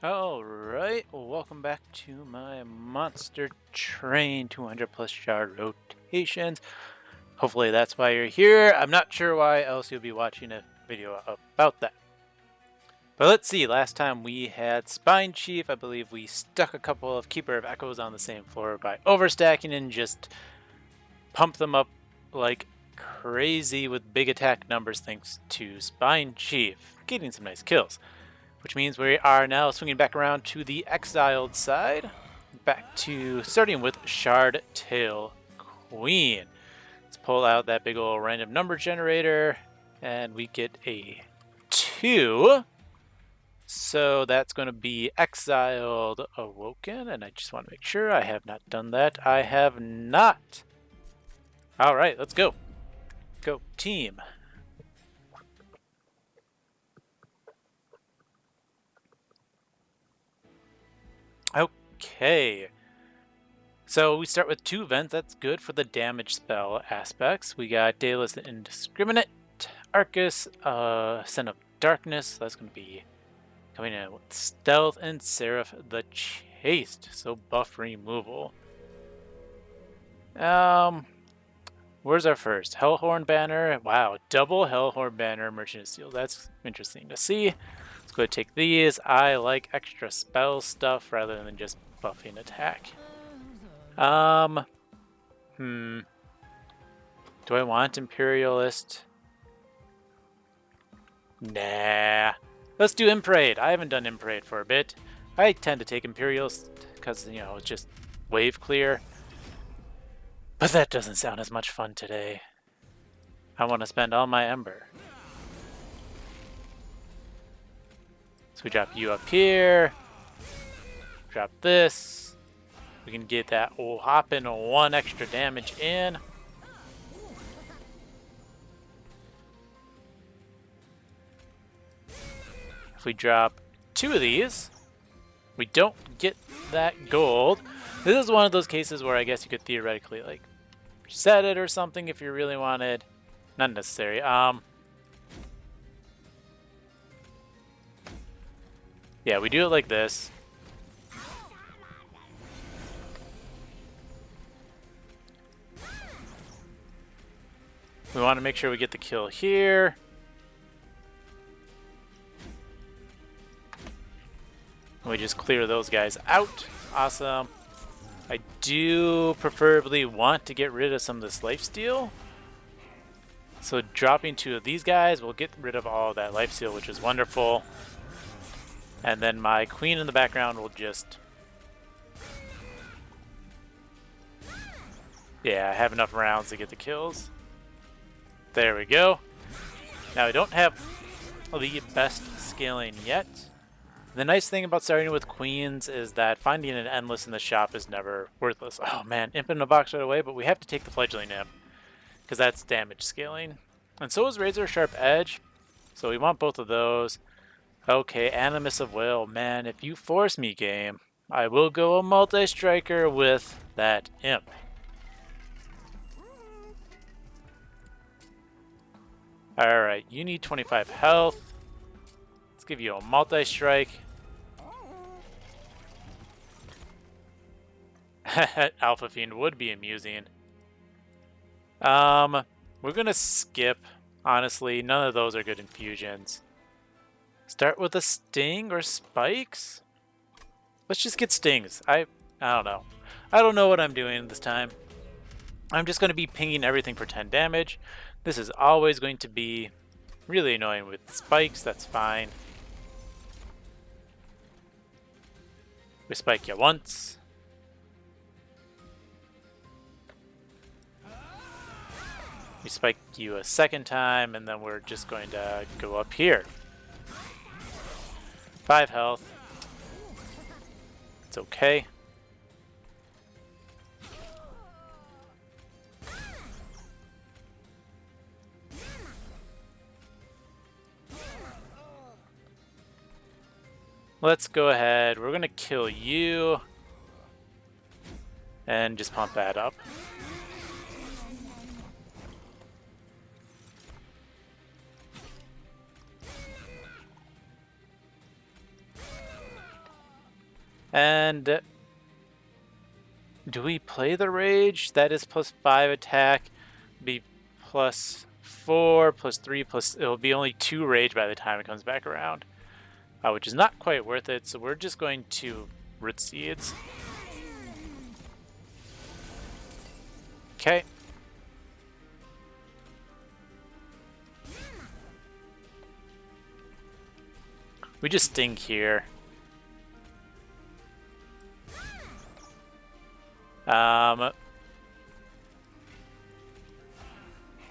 Alright, welcome back to my Monster Train 200 plus shard rotations. Hopefully that's why you're here. I'm not sure why else you'll be watching a video about that. But let's see, last time we had Spine Chief. I believe we stuck a couple of Keeper of Echoes on the same floor by overstacking and just pumped them up like crazy with big attack numbers thanks to Spine Chief, getting some nice kills. Which means we are now swinging back around to the exiled side. Back to starting with Shard Tail Queen. Let's pull out that big old random number generator. And we get a 2. So that's going to be exiled Awoken. And I just want to make sure I have not done that. I have not. Alright, let's go. Go team. Okay, so we start with 2 events. That's good for the damage spell aspects. We got Daedalus the Indiscriminate, Archus, Son of Darkness. That's going to be coming in with Stealth, and Seraph the Chaste. So buff removal. Where's our first? Hellhorned banner. Wow, double Hellhorned banner, Merchant of Steel. That's interesting to see. Let's go ahead and take these. I like extra spell stuff rather than just buffing attack. Do I want Imperialist? Nah. Let's do Imparade. I haven't done Imparade for a bit. I tend to take Imperialist because, you know, it's just wave clear. But that doesn't sound as much fun today. I want to spend all my Ember. So we drop you up here. Drop this. We can get that hopping 1 extra damage in. If we drop 2 of these, we don't get that gold. This is one of those cases where I guess you could theoretically like reset it or something if you really wanted. Not necessary. Yeah, we do it like this. We want to make sure we get the kill here. We just clear those guys out. Awesome. I do preferably want to get rid of some of this lifesteal. So dropping 2 of these guys will get rid of all of that lifesteal, which is wonderful. And then my queen in the background will just... Yeah, I have enough rounds to get the kills. There we go. Now I don't have the best scaling yet. The nice thing about starting with queens is that finding an endless in the shop is never worthless. Oh man, imp in a box right away, but we have to take the fledgling imp because that's damage scaling. And so is Razor Sharp Edge, so we want both of those. Okay, Animus of Will. Man, if you force me, game, I will go a multi-striker with that imp. Alright, you need 25 health. Let's give you a multi-strike. Alpha Fiend would be amusing. We're gonna skip. Honestly, none of those are good infusions. Start with a sting or spikes? Let's just get stings. I don't know. I don't know what I'm doing this time. I'm just going to be pinging everything for 10 damage. This is always going to be really annoying with spikes. That's fine. We spike you once. We spike you a second time, and then we're just going to go up here. 5 health. It's okay. Let's go ahead. We're going to kill you. And just pump that up. And do we play the rage? That is +5 attack. Be +4, +3, plus. It'll be only 2 rage by the time it comes back around, which is not quite worth it. So we're just going to Root Seeds. Okay. We just sting here.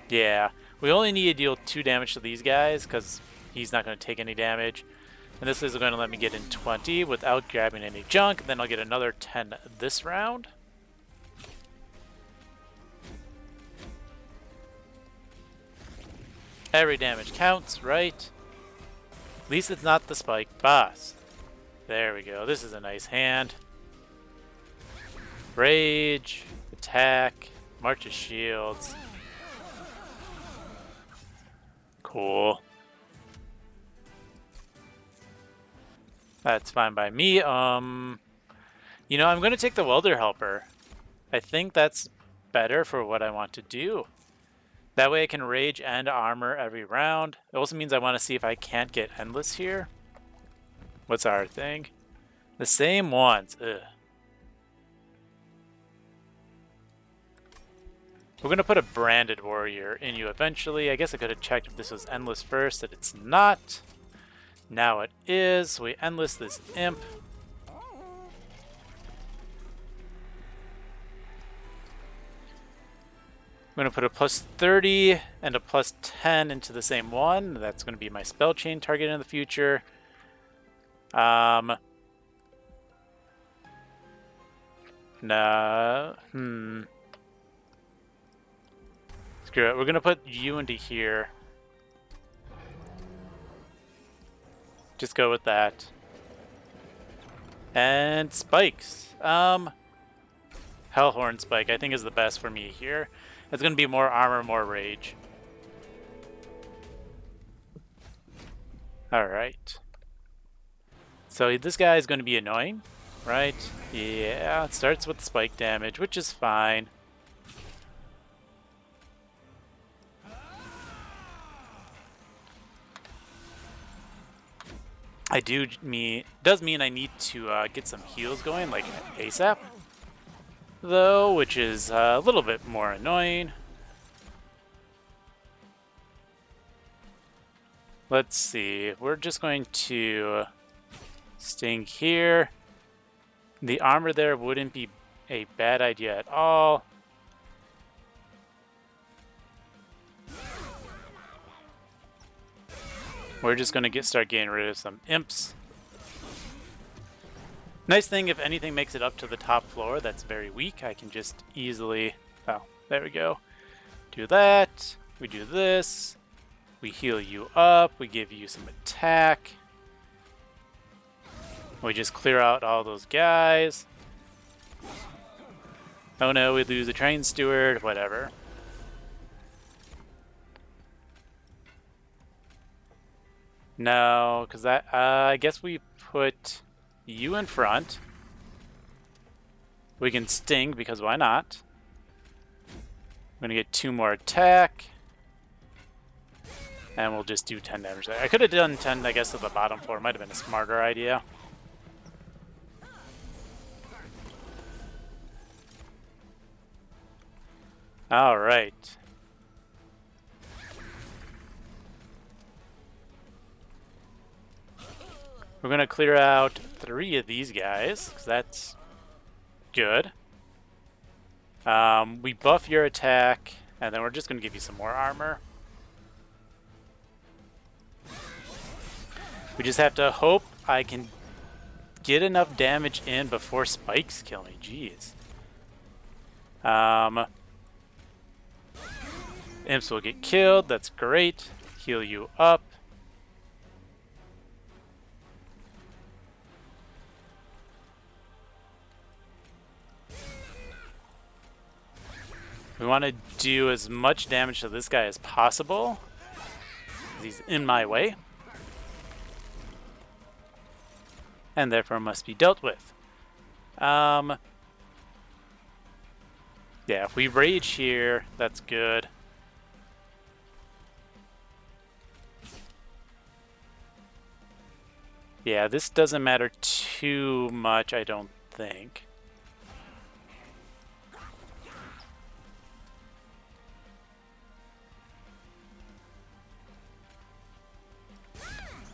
Yeah, we only need to deal 2 damage to these guys because he's not going to take any damage. And this is going to let me get in 20 without grabbing any junk. Then I'll get another 10 this round. Every damage counts, right? At least it's not the spike boss. There we go. This is a nice hand. Rage, attack, March of Shields. Cool. That's fine by me. You know, I'm going to take the Welder Helper. I think that's better for what I want to do. That way I can rage and armor every round. It also means I want to see if I can't get Endless here. What's our thing? The same ones. Ugh. We're going to put a Branded Warrior in you eventually. I guess I could have checked if this was Endless first, that it's not. Now it is. So we Endless this Imp. I'm going to put a +30 and a +10 into the same one. That's going to be my spell chain target in the future. No. Screw it. We're going to put you into here. Just go with that. And spikes. Hellhorned spike I think is the best for me here. It's going to be more armor, more rage. Alright. So this guy is going to be annoying, right? Yeah, it starts with spike damage, which is fine. Does mean I need to get some heals going, like ASAP, though, which is a little bit more annoying. Let's see. We're just going to sting here. The armor there wouldn't be a bad idea at all. We're just going to start getting rid of some imps. Nice thing, if anything makes it up to the top floor that's very weak, I can just easily... Oh, there we go. Do that. We do this. We heal you up. We give you some attack. We just clear out all those guys. Oh no, we lose a train steward, whatever. No, because I guess we put you in front. We can sting, because why not? I'm going to get 2 more attack. And we'll just do 10 damage there. I could have done 10, I guess, to the bottom floor. Might have been a smarter idea. Alright. We're going to clear out 3 of these guys, because that's good. We buff your attack, and then we're just going to give you some more armor. We just have to hope I can get enough damage in before spikes kill me. Jeez. Imps will get killed. That's great. Heal you up. We want to do as much damage to this guy as possible, because he's in my way, and therefore must be dealt with. Yeah, if we rage here, that's good. Yeah, this doesn't matter too much, I don't think.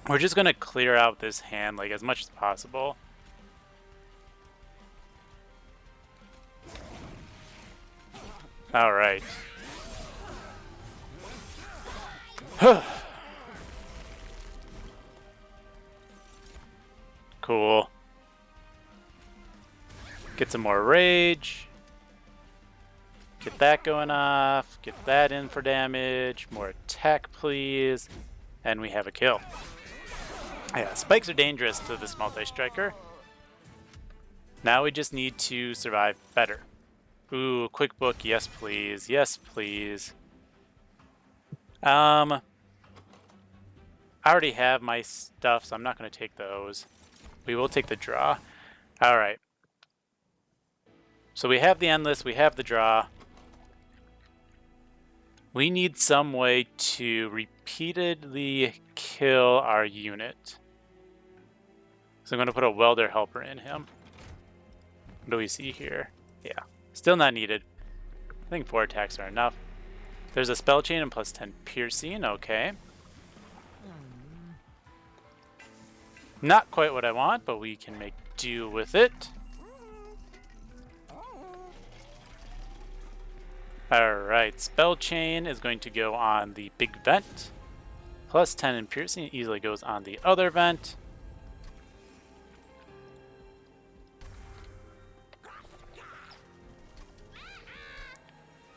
We're just gonna clear out this hand like as much as possible. All right. Cool. Get some more rage. Get that going off. Get that in for damage. More attack, please. And we have a kill. Yeah, spikes are dangerous to this multi-striker. Now we just need to survive better. Ooh, quick book, yes please. Yes, please. I already have my stuff, so I'm not going to take those. We will take the draw. All right. So we have the endless, we have the draw. We need some way to repeatedly kill our unit. So I'm going to put a welder helper in him. What do we see here? Yeah, still not needed. I think 4 attacks are enough. There's a spell chain and plus 10 piercing, okay. Not quite what I want, but we can make do with it. Alright, spell chain is going to go on the big vent. Plus 10 in piercing easily goes on the other vent.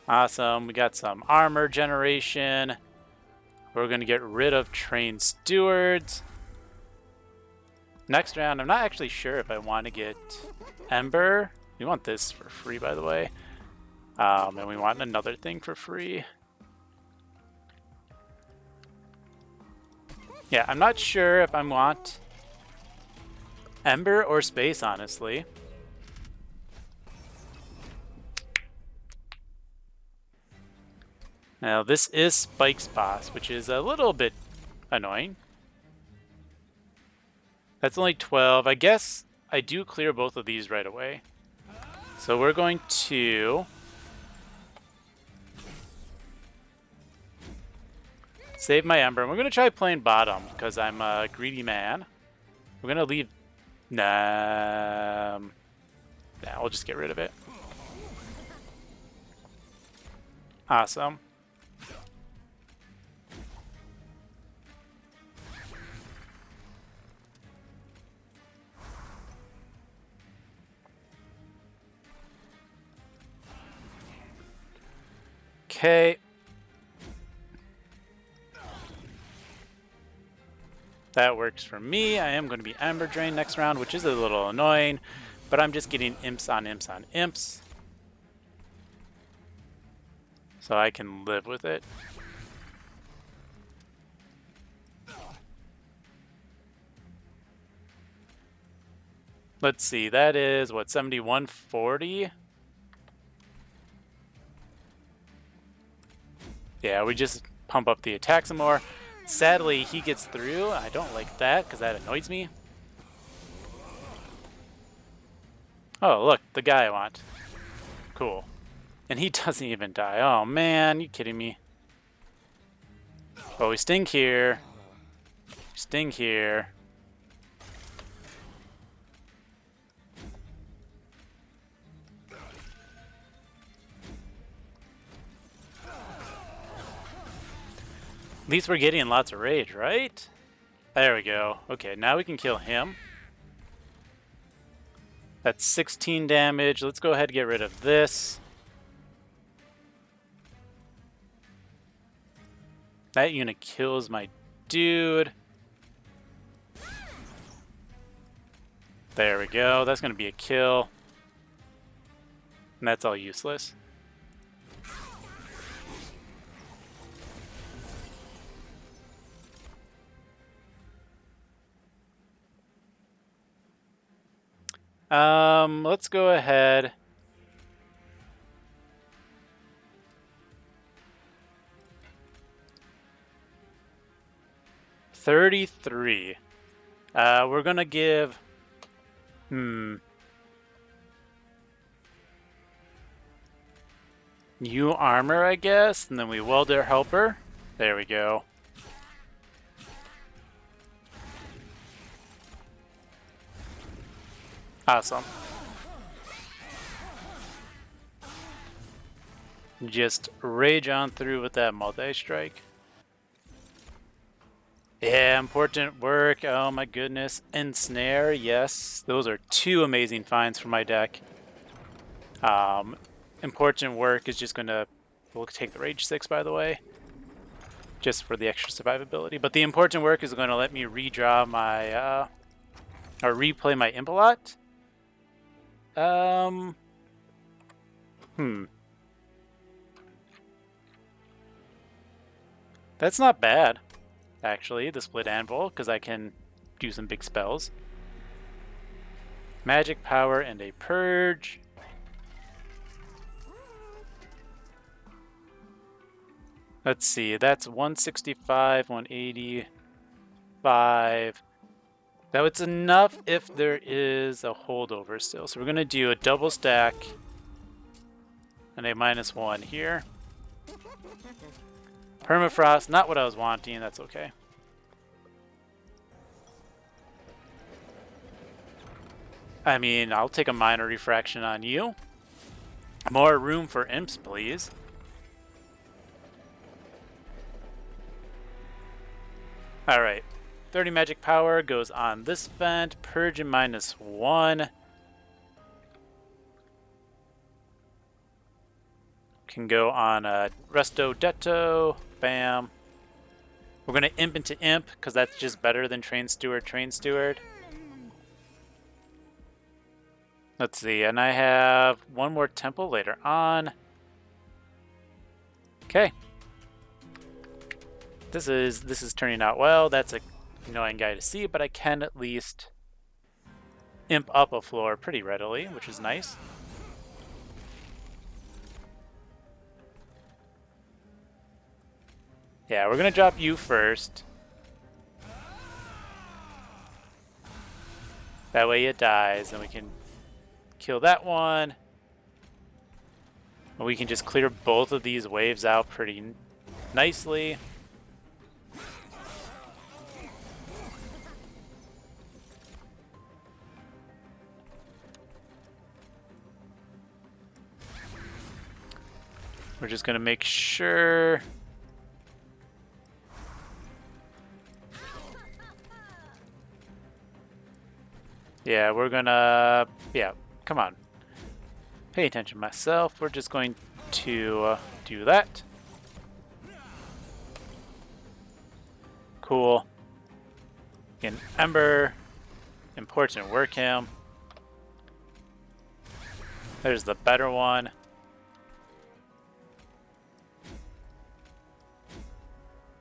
Awesome, we got some armor generation. We're going to get rid of train stewards. Next round, I'm not actually sure if I want to get Ember. We want this for free, by the way. And we want another thing for free. Yeah, I'm not sure if I want Ember or Space, honestly. Now, this is Spike's boss, which is a little bit annoying. That's only 12. I guess I do clear both of these right away. So we're going to save my Ember. We're going to try playing bottom because I'm a greedy man. We're going to leave... Nah, we'll just get rid of it. Awesome. Okay. That works for me. I am going to be Ember Drain next round, which is a little annoying, but I'm just getting imps on imps on imps. So I can live with it. Let's see, that is, what, 7140? Yeah, we just pump up the attack some more. Sadly, he gets through. I don't like that because that annoys me. Oh, look, the guy I want. Cool. And he doesn't even die. Oh, man, you kidding me? Oh, we sting here. Sting here. At least we're getting lots of rage, right? There we go. Okay, now we can kill him. That's 16 damage. Let's go ahead and get rid of this. That unit kills my dude. There we go. That's going to be a kill. And that's all useless. Let's go ahead. $33. We're gonna give. You armor, I guess, and then we weld our helper. There we go. Awesome. Just rage on through with that multi-strike. Yeah, important work. Oh my goodness. Ensnare, yes. Those are two amazing finds for my deck. Important work is just gonna... We'll take the Rage 6, by the way. Just for the extra survivability. But the important work is going to let me redraw my... or replay my Imp a lot. That's not bad, actually, the Split Anvil, because I can do some big spells. Magic Power and a Purge. Let's see, that's 165, 185. That was enough if there is a holdover still. So we're going to do a double stack and a -1 here. Permafrost, not what I was wanting, that's okay. I mean, I'll take a minor refraction on you. More room for imps, please. Alright, 30 magic power goes on this vent. Purge and -1. Can go on Resto Detto. Bam. We're going to imp into imp, because that's just better than Train Steward. Let's see, and I have one more temple later on. Okay. This is turning out well. That's a annoying guy to see, but I can at least imp up a floor pretty readily, which is nice. Yeah, we're gonna drop you first. That way it dies, and we can kill that one. And we can just clear both of these waves out pretty nicely. We're just gonna make sure. Yeah, we're gonna... Yeah, come on. Pay attention myself. We're just going to do that. Cool. In Ember. Important work him. There's the better one.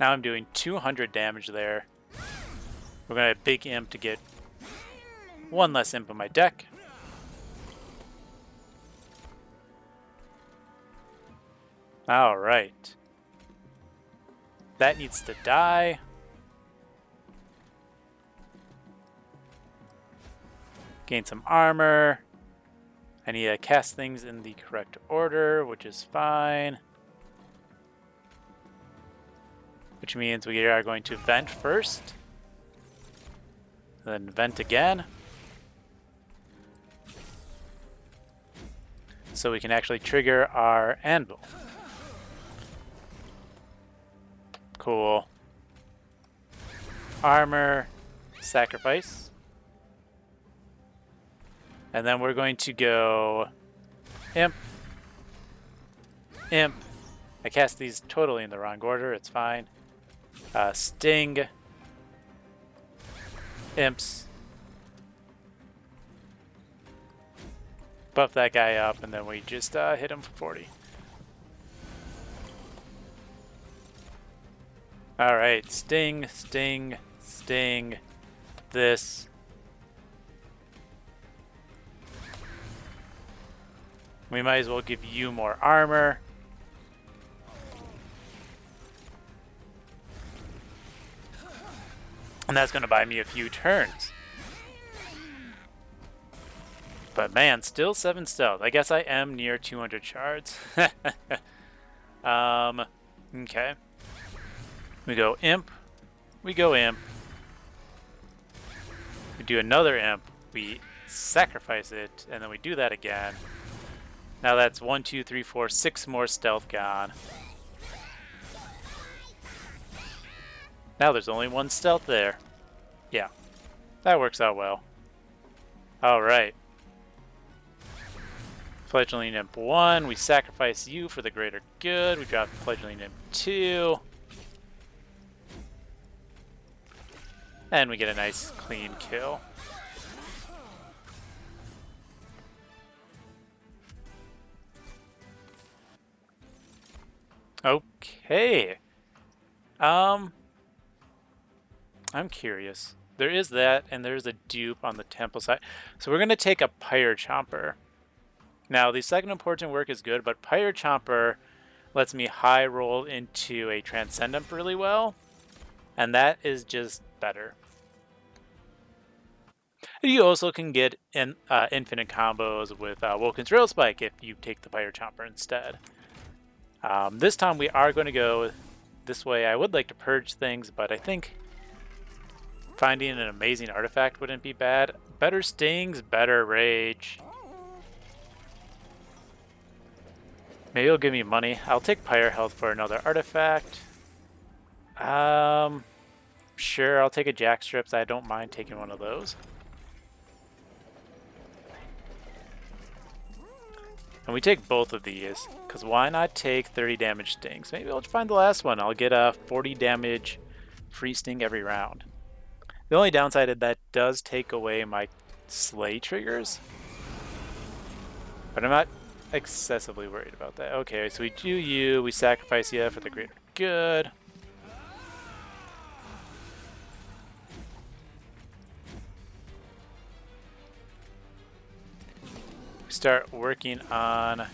Now I'm doing 200 damage there. We're gonna have big imp to get one less imp in my deck. Alright. That needs to die. Gain some armor. I need to cast things in the correct order, which is fine. Which means we are going to vent first. Then vent again. So we can actually trigger our anvil. Cool. Armor, sacrifice. And then we're going to go imp, imp. I cast these totally in the wrong order, it's fine. Sting, imps. Buff that guy up, and then we just hit him for 40. Alright, sting, sting, sting, this. We might as well give you more armor. And that's going to buy me a few turns. But man, still 7 stealth. I guess I am near 200 shards. Okay. We go imp. We go imp. We do another imp. We sacrifice it, and then we do that again. Now that's 1, 2, 3, 4, 6 more stealth gone. Now there's only 1 stealth there. Yeah, that works out well. Alright. Fledgling Imp 1, we sacrifice you for the greater good. We drop Fledgling Imp 2. And we get a nice clean kill. Okay. I'm curious. There is that, and there's a dupe on the temple side. So we're going to take a Pyre Chomper. Now, the second important work is good, but Pyre Chomper lets me high roll into a Transcendent really well, and that is just better. You also can get infinite combos with Woken's Rail Spike if you take the Pyre Chomper instead. This time we are going to go this way. I would like to purge things, but I think finding an amazing artifact wouldn't be bad. Better stings, better rage. Maybe it'll give me money. I'll take Pyre Health for another artifact. Sure, I'll take a Jack Strips. I don't mind taking one of those. And we take both of these, because why not take 30 damage stings? Maybe I'll find the last one. I'll get a 40 damage free sting every round. The only downside is that does take away my slay triggers. But I'm not excessively worried about that. Okay, so we do you, we sacrifice you for the greater good. We start working on...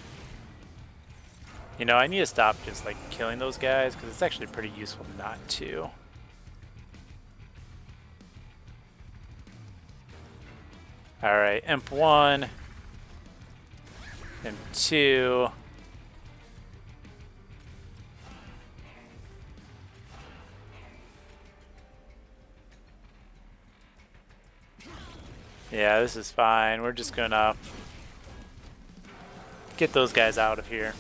You know, I need to stop just like killing those guys because it's actually pretty useful not to. Alright, Imp 1. Imp 2. Yeah, this is fine. We're just gonna get those guys out of here.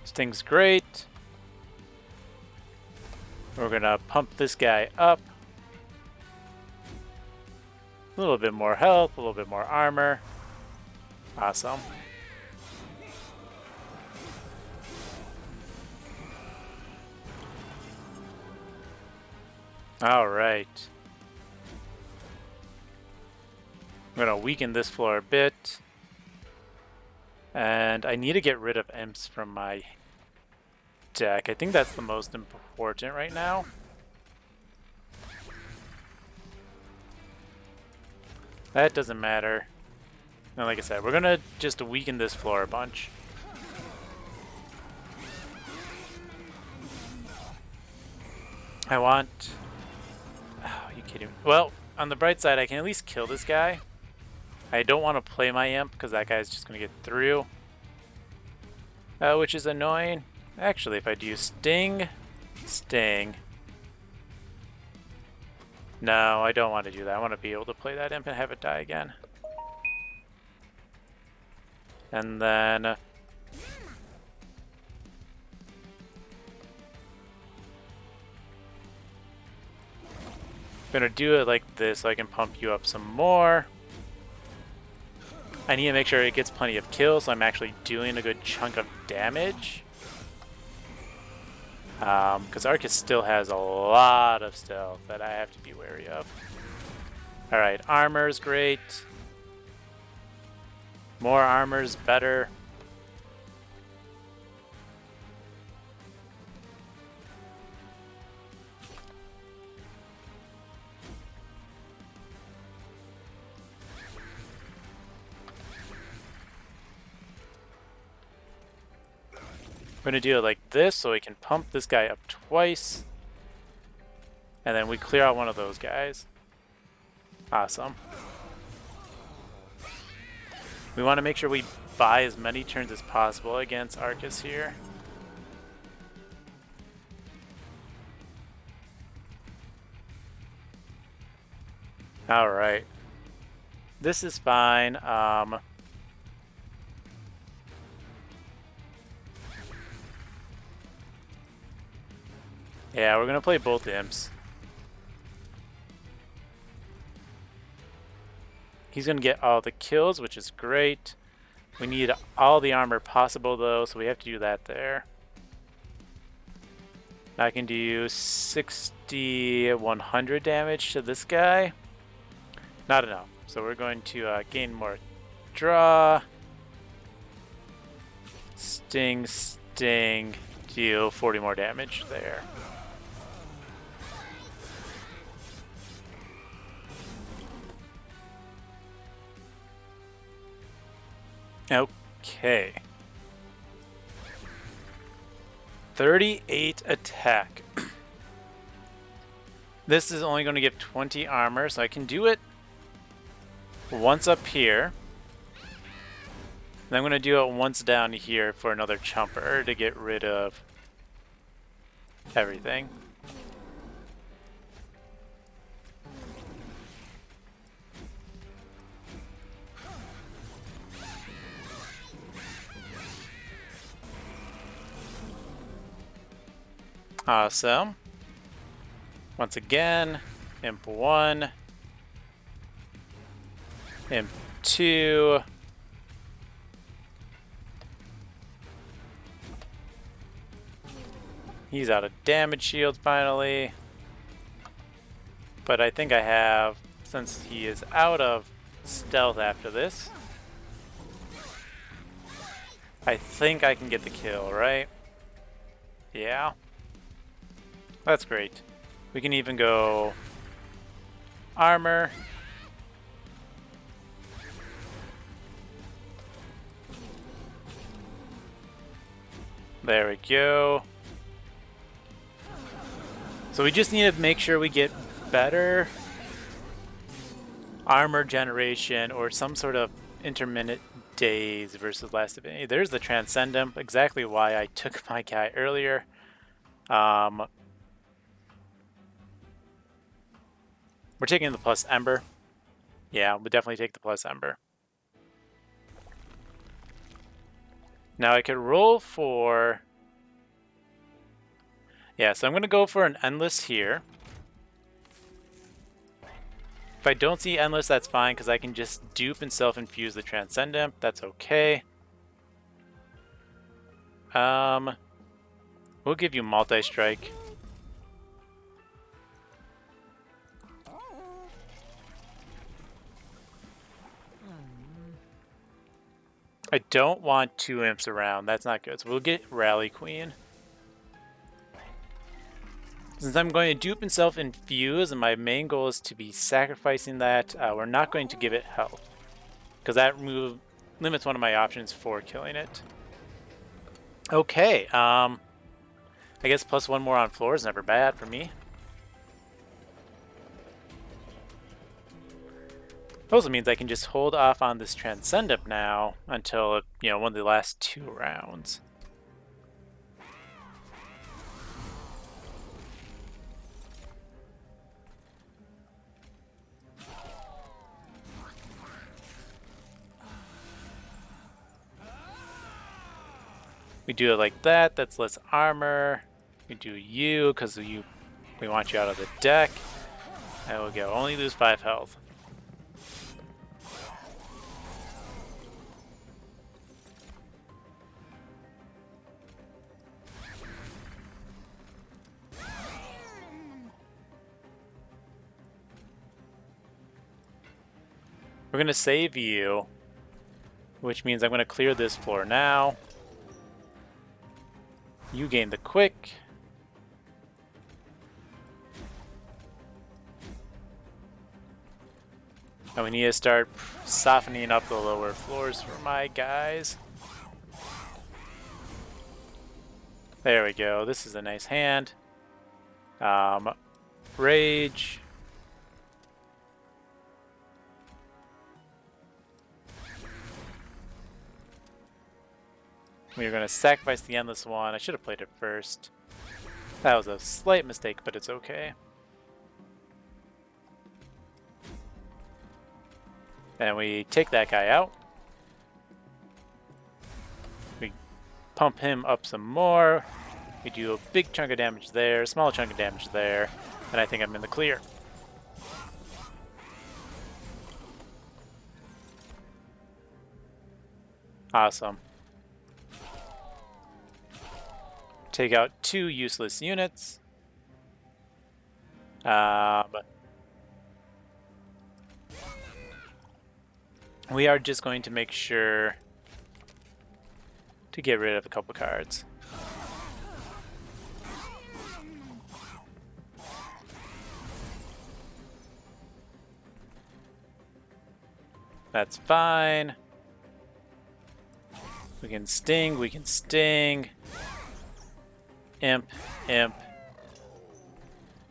Sting's great. We're gonna pump this guy up. A little bit more health, a little bit more armor. Awesome. All right. I'm gonna weaken this floor a bit. And I need to get rid of imps from my deck. I think that's the most important right now. That doesn't matter. And like I said, we're gonna just weaken this floor a bunch. I want... Oh, are you kidding me? Well, on the bright side, I can at least kill this guy. I don't want to play my imp because that guy's just going to get through. Which is annoying. Actually, if I do sting, sting. No, I don't want to do that. I want to be able to play that imp and have it die again. And then... I'm going to do it like this so I can pump you up some more. I need to make sure it gets plenty of kills so I'm actually doing a good chunk of damage. Because Archus still has a lot of stealth that I have to be wary of. Alright, armor's great. More armor's better. We're going to do it like this so we can pump this guy up twice. And then we clear out one of those guys. Awesome. We want to make sure we buy as many turns as possible against Archus here. Alright. This is fine. Yeah, we're going to play both imps. He's going to get all the kills, which is great. We need all the armor possible, though, so we have to do that there. I can do 60, 100 damage to this guy. Not enough. So we're going to gain more draw. Sting, sting, deal 40 more damage there. Okay. 38 attack. This is only going to give 20 armor, so I can do it once up here. Then I'm going to do it once down here for another chumper to get rid of everything. Awesome. Once again, Imp 1, Imp 2, he's out of damage shield finally, but I think I have, since he is out of stealth after this, I think I can get the kill, right? Yeah. That's great. We can even go armor. There we go. So we just need to make sure we get better armor generation or some sort of intermittent days versus Last Divinity. There's the Transcendent, exactly why I took my guy earlier. We're taking the plus Ember. Yeah, we'll definitely take the plus Ember. Now I could roll for... Yeah, so I'm going to go for an Endless here. If I don't see Endless, that's fine, because I can just dupe and self-infuse the Transcendent. That's okay. We'll give you Multi-Strike. I don't want two imps around. That's not good. So we'll get Rally Queen. Since I'm going to dupe and self-infuse, and my main goal is to be sacrificing that, we're not going to give it health. Because that move limits one of my options for killing it. Okay, I guess plus one more on floor is never bad for me. Also means I can just hold off on this Transcendent now until, you know, one of the last 2 rounds. We do it like that. That's less armor. We do you because we want you out of the deck. There we go. Only lose 5 health. We're going to save you, which means I'm going to clear this floor now. You gain the quick. And we need to start softening up the lower floors for my guys. There we go. This is a nice hand. Rage. We are going to sacrifice the Endless one. I should have played it first. That was a slight mistake, but it's okay. And we take that guy out. We pump him up some more. We do a big chunk of damage there, small chunk of damage there, and I think I'm in the clear. Awesome. Take out 2 useless units. We are just going to make sure to get rid of a couple cards. That's fine. We can sting, we can sting. Imp, imp.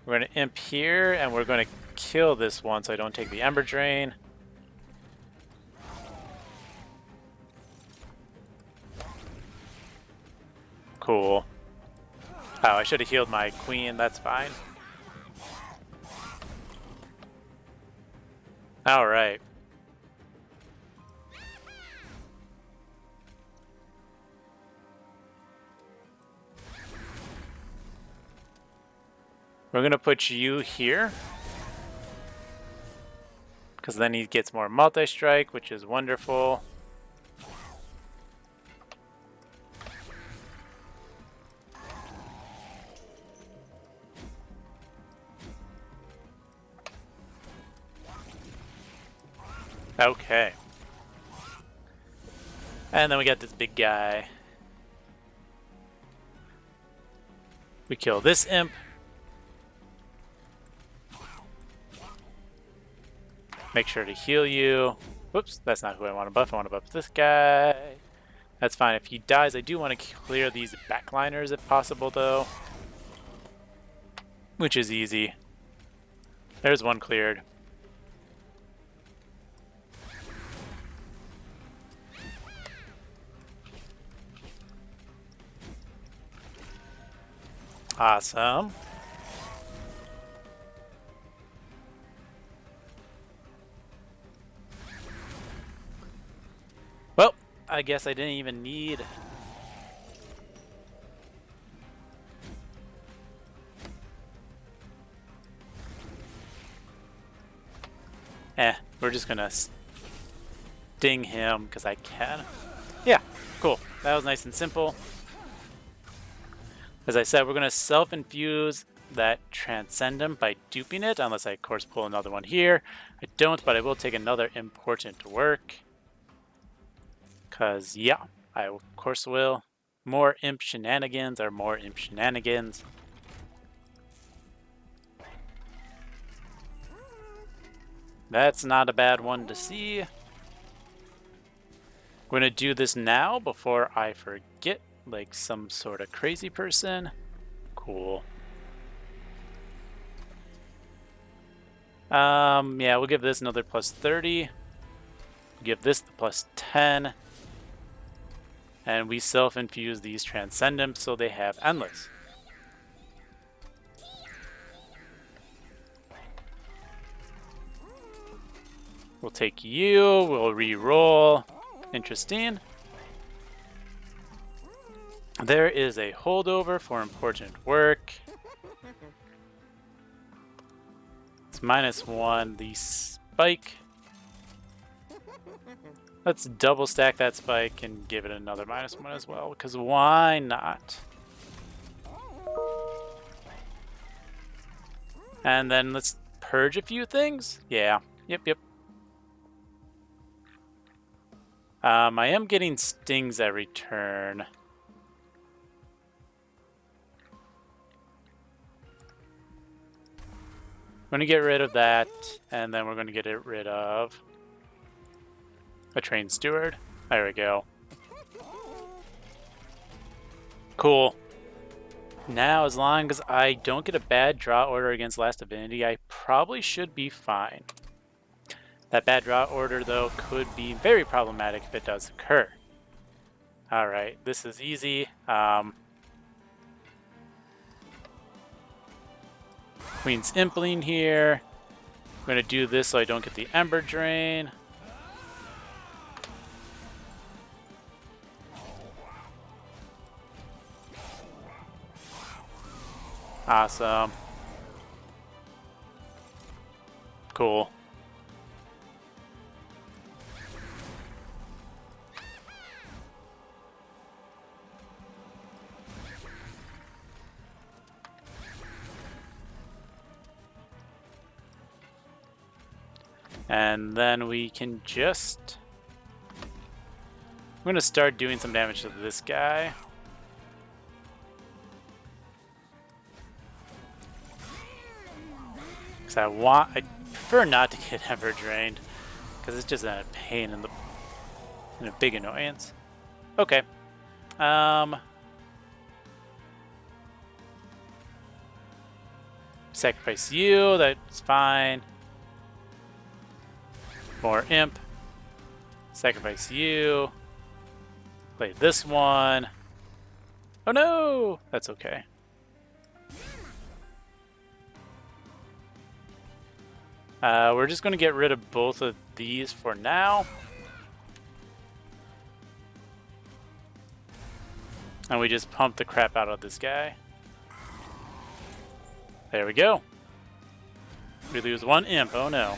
We're going to imp here, and we're going to kill this one so I don't take the Ember Drain. Cool. Oh, I should have healed my queen. That's fine. All right. We're going to put you here, because then he gets more multi-strike, which is wonderful. Okay. And then we got this big guy. We kill this imp. Make sure to heal you. Whoops, that's not who I want to buff. I want to buff this guy. That's fine. If he dies, I do want to clear these backliners if possible, though. Which is easy. There's one cleared. Awesome. Well, I guess I didn't even need... we're just gonna sting him because I can. Yeah, cool. That was nice and simple. As I said, we're gonna self-infuse that Transcendent by duping it, unless I, of course, pull another one here. I don't, but I will take another important work. Because, yeah, I of course will. More imp shenanigans are more imp shenanigans. That's not a bad one to see. I'm going to do this now before I forget, like some sort of crazy person. Cool. Yeah, we'll give this another plus 30. Give this the plus 10. And we self-infuse these Transcendents so they have Endless. We'll take you, we'll re-roll. Interesting. There is a holdover for important work. It's -1, the spike. Let's double stack that spike and give it another -1 as well, because why not? And then let's purge a few things. Yeah, yep. I am getting stings every turn. I'm going to get rid of that, and then we're going to get rid of a train steward. There we go. Cool. Now, as long as I don't get a bad draw order against Last Divinity, I probably should be fine. That bad draw order, though, could be very problematic if it does occur. Alright, this is easy. Queen's Impling here. I'm going to do this so I don't get the Ember Drain. Awesome. Cool. And then we can just... I'm going to start doing some damage to this guy. Because I prefer not to get Ember Drained. Because it's just a pain in a big annoyance. Okay. Sacrifice you, that's fine. More Imp. Sacrifice you. Play this one. Oh no! That's okay. We're just going to get rid of both of these for now. And we just pump the crap out of this guy. There we go. We lose one Imp. Oh no.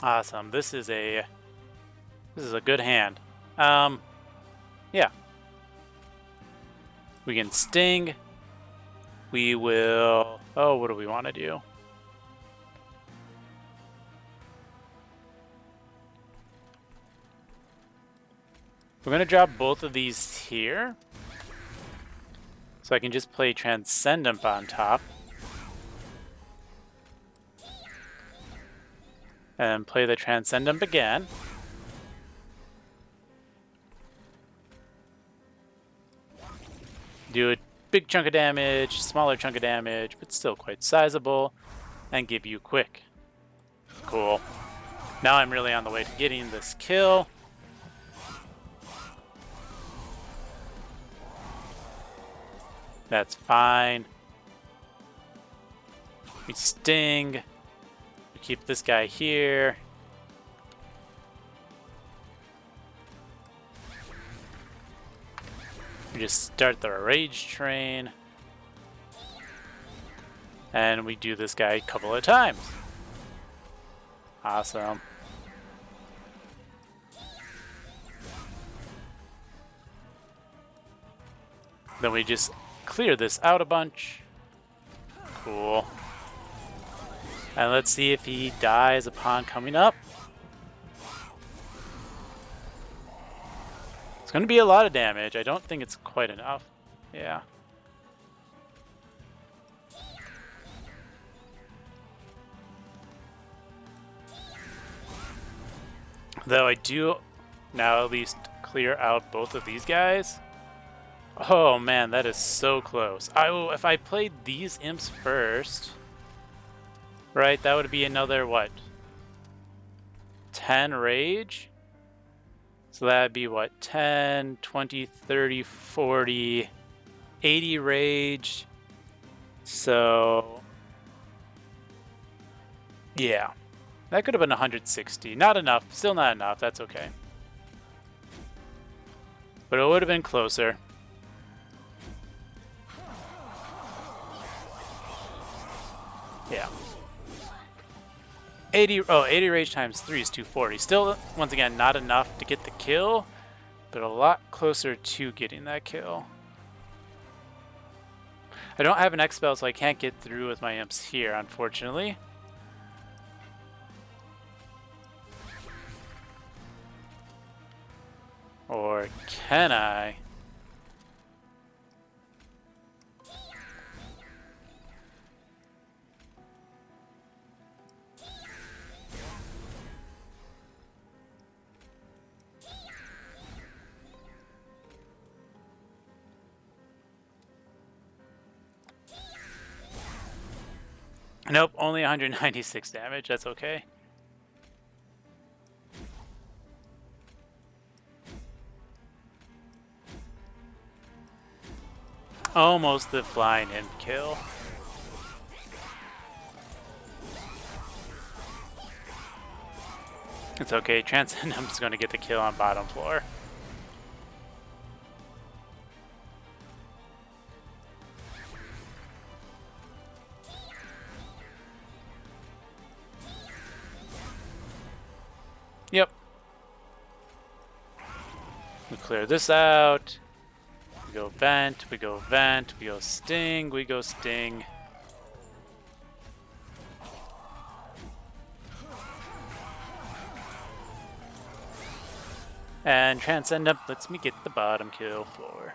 Awesome. This is a good hand. Yeah. We can sting. We will... Oh, what do we want to do? We're going to drop both of these here. So I can just play Transcendent on top. And play the Transcendent again. Do a big chunk of damage, smaller chunk of damage, but still quite sizable. And give you quick. Cool. Now I'm really on the way to getting this kill. That's fine. We sting. We keep this guy here. We just start the rage train. And we do this guy a couple of times. Awesome. Then we just clear this out a bunch. Cool. And let's see if he dies upon coming up. It's going to be a lot of damage. I don't think it's quite enough. Yeah. Though I do now at least clear out both of these guys. Oh man, that is so close. If I played these imps first, right, that would be another, what, 10 rage? So that would be, what, 10, 20, 30, 40, 80 rage. So, yeah. That could have been 160. Not enough. Still not enough. That's okay. But it would have been closer. Yeah. 80 rage times 3 is 240. Still, once again, not enough to get the kill, but a lot closer to getting that kill. I don't have an X spell, so I can't get through with my imps here, unfortunately. Or can I? Nope, only 196 damage. That's okay. Almost the flying imp kill. It's okay. Transcendent's going to get the kill on bottom floor. Yep. We clear this out. We go vent, we go vent, we go sting, we go sting. And Transcendent lets me get the bottom kill floor.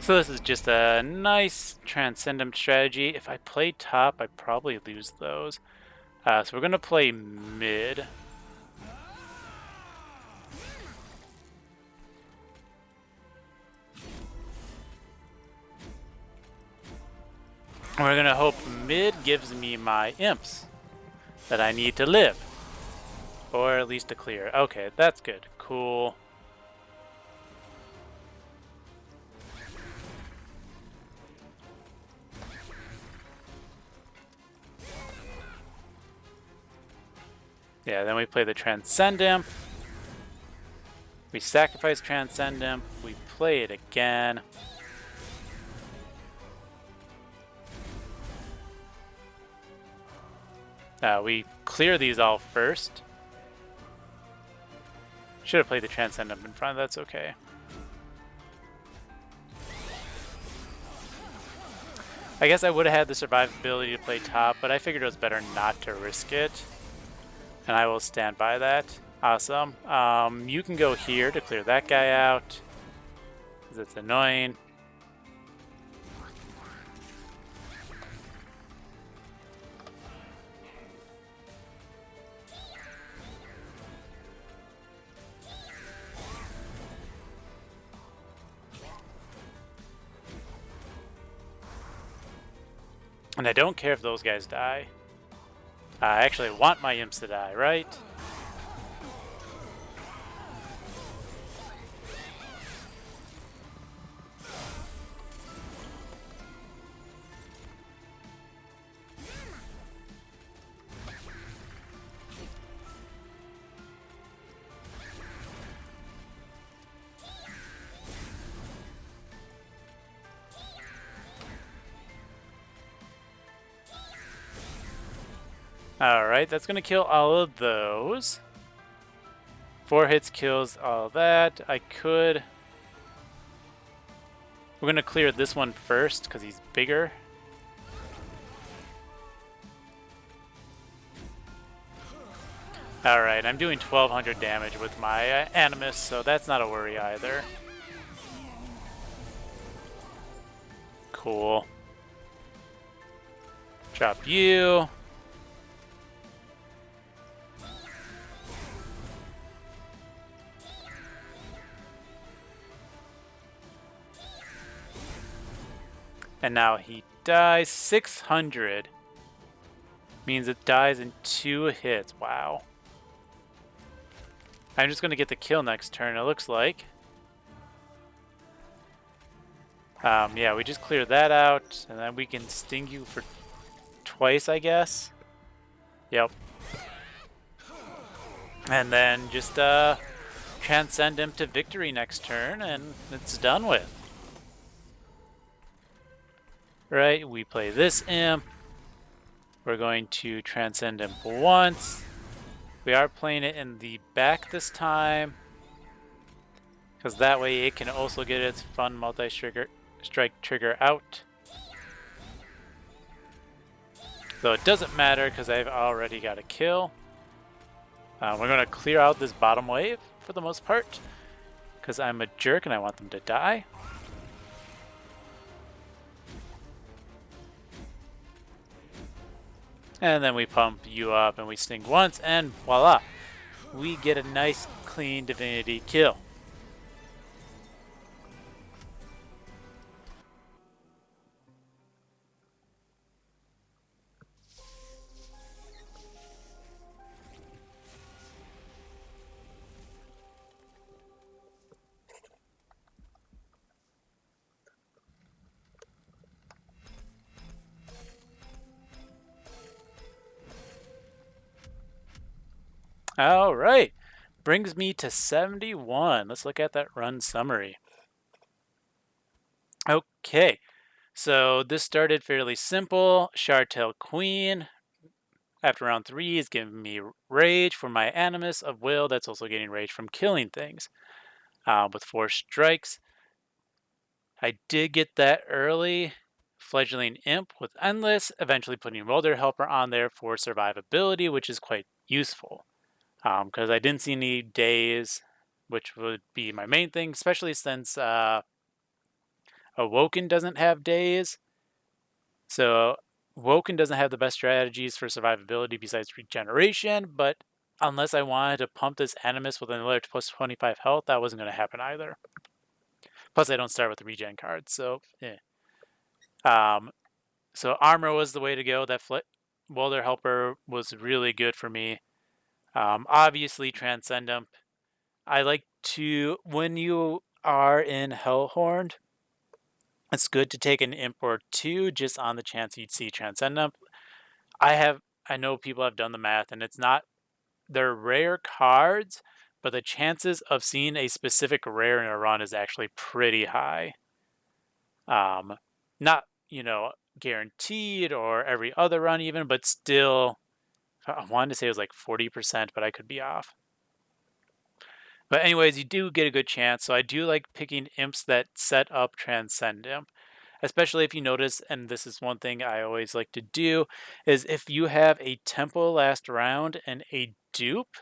So this is just a nice Transcendent strategy. If I play top, I probably lose those. So we're going to play mid. We're going to hope mid gives me my imps that I need to live. Or at least to clear. Okay, that's good. Cool. Yeah, then we play the Transcendent. We sacrifice Transcendent. We play it again. We clear these all first. Should have played the Transcendent in front. That's okay. I guess I would have had the survivability to play top, but I figured it was better not to risk it. And I will stand by that. Awesome. You can go here to clear that guy out, because it's annoying. And I don't care if those guys die. I actually want my imps to die, right? Alright, that's going to kill all of those. 4 hits kills all that. I could... We're going to clear this one first, because he's bigger. Alright, I'm doing 1200 damage with my Animus, so that's not a worry either. Cool. Drop you. And now he dies. 600 means it dies in 2 hits. Wow. I'm just going to get the kill next turn, it looks like. Yeah, we just clear that out, and then we can sting you for twice, I guess. Yep. And then just transcend him to victory next turn, and it's done with. Right, we play this imp. We're going to transcend imp once. We are playing it in the back this time, because that way it can also get its fun multi-strike trigger out. Though it doesn't matter because I've already got a kill. We're going to clear out this bottom wave for the most part, because I'm a jerk and I want them to die. And then we pump you up and we sting once, and voila, we get a nice clean divinity kill. All right, brings me to 71. Let's look at that run summary. Okay, so this started fairly simple. Shardtail Queen, after round 3, is giving me rage for my Animus of Will. That's also getting rage from killing things. With 4 strikes, I did get that early. Fledgling Imp with Endless, eventually putting Roller Helper on there for survivability, which is quite useful. Because I didn't see any days, which would be my main thing, especially since Awoken doesn't have days. So Woken doesn't have the best strategies for survivability besides regeneration, but unless I wanted to pump this Animus with another plus 25 health, that wasn't going to happen either. Plus, I don't start with the regen cards, so so armor was the way to go. That Welder Helper was really good for me. Obviously, Transcendent. I like to, when you are in Hellhorned, it's good to take an Imp or 2 just on the chance you'd see Transcendent. I know people have done the math, and it's not, they're rare cards, but the chances of seeing a specific rare in a run is actually pretty high. Not, guaranteed or every other run even, but still, I wanted to say it was like 40%, but I could be off. But anyways, you do get a good chance, so I do like picking imps that set up Transcend Imp. Especially if you notice, and this is one thing I always like to do, is if you have a tempo last round and a dupe,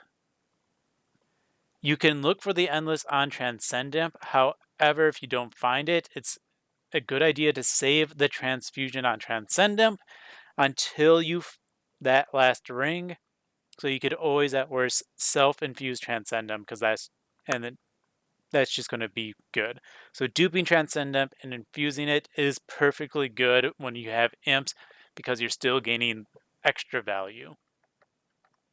you can look for the Endless on Transcendent. However, if you don't find it, it's a good idea to save the Transfusion on Transcendent until that last ring. So you could always, at worst, self-infuse Transcendent, because that's just going to be good. So duping Transcendent and infusing it is perfectly good when you have imps, because you're still gaining extra value,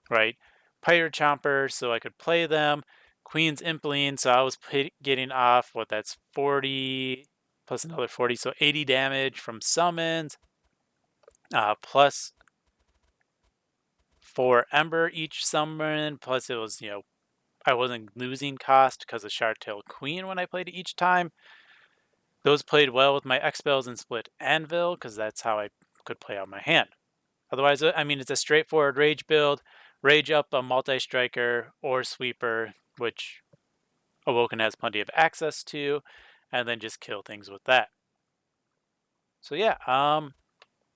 right? Pirate Chomper, so I could play them. Queen's Impling, so I was getting off, that's 40 plus another 40, so 80 damage from summons, plus 4 Ember each summon, plus it was, I wasn't losing cost because of Shardtail Queen when I played it each time. Those played well with my X-Spells and Split Anvil, because that's how I could play out my hand. Otherwise, it's a straightforward Rage build. Rage up a multi-striker or sweeper, which Awoken has plenty of access to, and then just kill things with that. So yeah,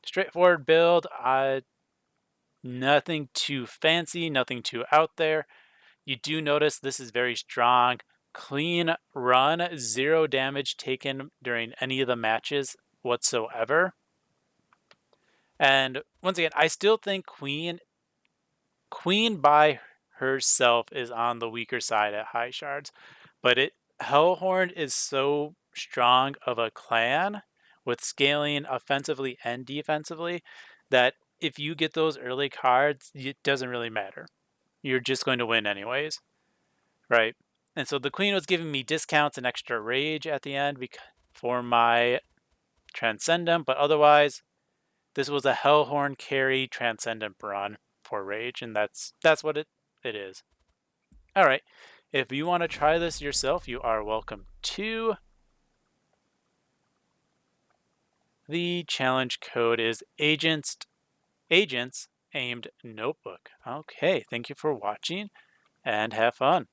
straightforward build. Nothing too fancy, nothing too out there. You do notice this is very strong. Clean run, 0 damage taken during any of the matches whatsoever. And once again, I still think Queen by herself is on the weaker side at high shards, but Hellhorned is so strong of a clan with scaling offensively and defensively that if you get those early cards, it doesn't really matter. You're just going to win anyways, right? And so the Queen was giving me discounts and extra rage at the end for my Transcendent, but otherwise, this was a Hellhorn carry Transcendent run for rage, and that's what it is. All right, if you want to try this yourself, you are welcome to. The challenge code is AgentsAimedNotebook. Okay, thank you for watching, and have fun.